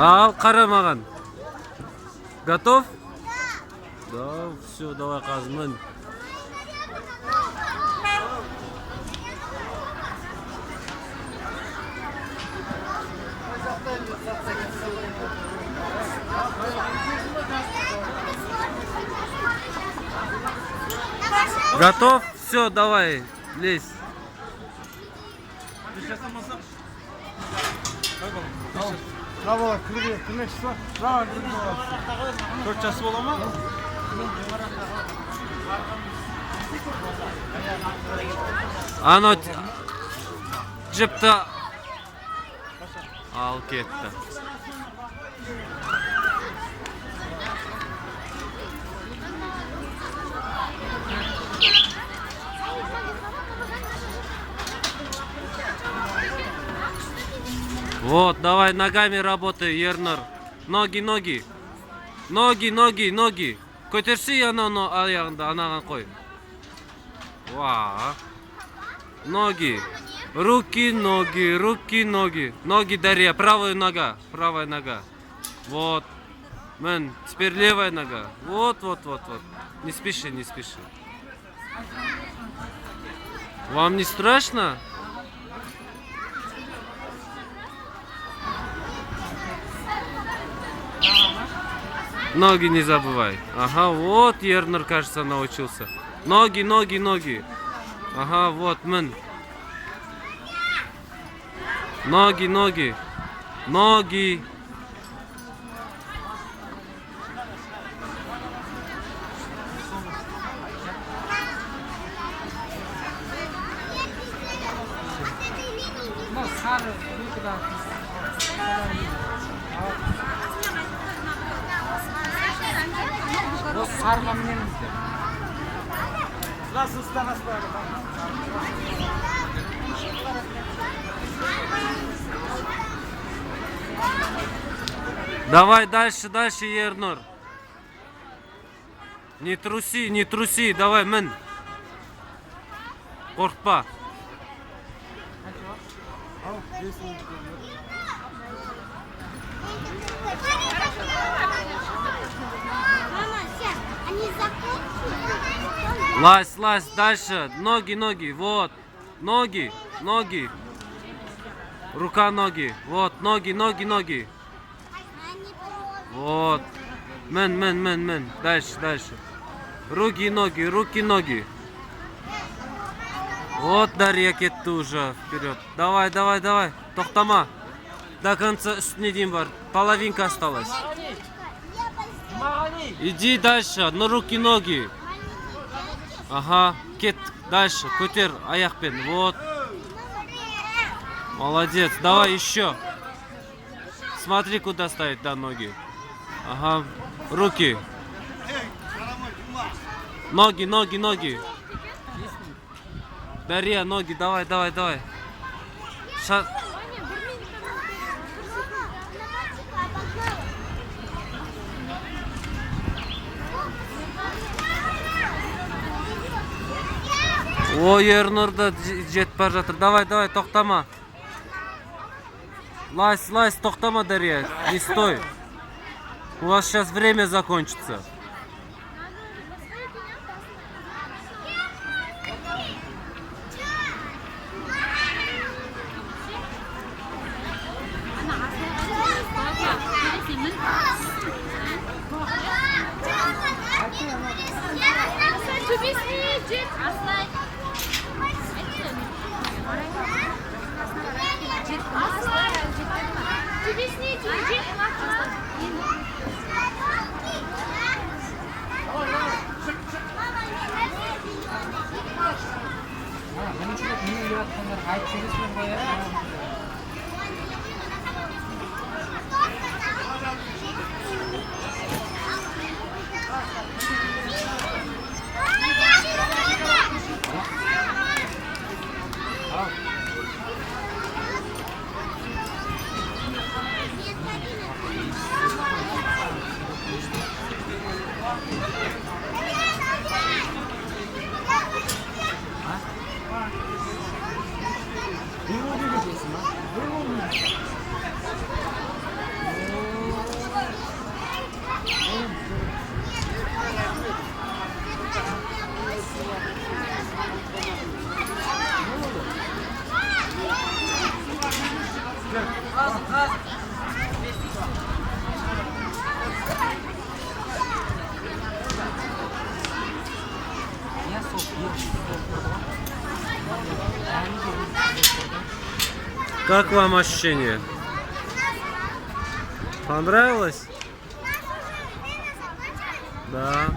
Ал, қара маған. Готов? Да, все, давай қазмын. Готов? Все, давай, лезь. Bravo, kırmızı var. Bravo, Çok çası olur mu? Ано жіпті ал кетті. Вот, давай ногами работай, Ернар. Ноги, ноги. Ноги, ноги, ноги. Көтерші ананы аяғында, анаған қой. Ва. Ноги. Руки, ноги, руки, ноги. Ноги, Дарья, правая нога. Правая нога. Вот. Мэн, теперь левая нога. Вот, вот, вот, вот. Не спеши, не спеши. Вам не страшно? Ноги не забывай. Ага, вот Ернер, кажется, научился. Ноги, ноги, ноги. Ага, вот, мэн. Ноги, ноги. Ноги. Давай дальше, дальше, Ернор. Не труси, не труси. Давай, мэн. Қорқпа. Лазь, лазь, дальше. Ноги, ноги, вот. Ноги, ноги. Рука, ноги. Вот, ноги, ноги, ноги. Вот. Мэн, мэн, мэн, мэн. Дальше, дальше. Руки, ноги, руки, ноги. Вот, Дарья кетті уже вперед. Давай, давай, давай. Тоқтама. До конца үстіне дейін бар. Половинка осталась. Иди дальше. На руки, ноги. Ага. Кет. Дальше. Көтер аяқпен. Вот. Молодец. Давай еще. Смотри, куда ставить, да, ноги. Ага. Руки. Ноги, ноги, ноги. Дарья, ноги, давай, давай, давай. О, Ернорда жетіп бара жатыр. Давай, давай, тоқтама. Лазь, лазь, тоқтама, Дарья. Не стой. У вас сейчас время закончится. Как вам ощущение? Понравилось? Да.